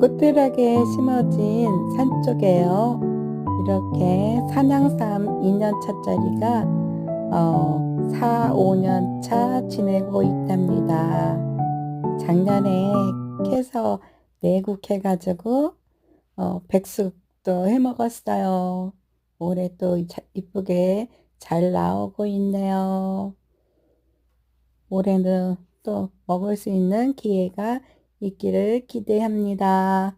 꽃들하게 심어진 산 쪽에요. 이렇게 산양삼 2년차짜리가 4, 5년 차 지내고 있답니다. 작년에 캐서 내국해 가지고 백숙도 해 먹었어요. 올해 또 이쁘게 잘 나오고 있네요. 올해는 또 먹을 수 있는 기회가 있기를 기대합니다.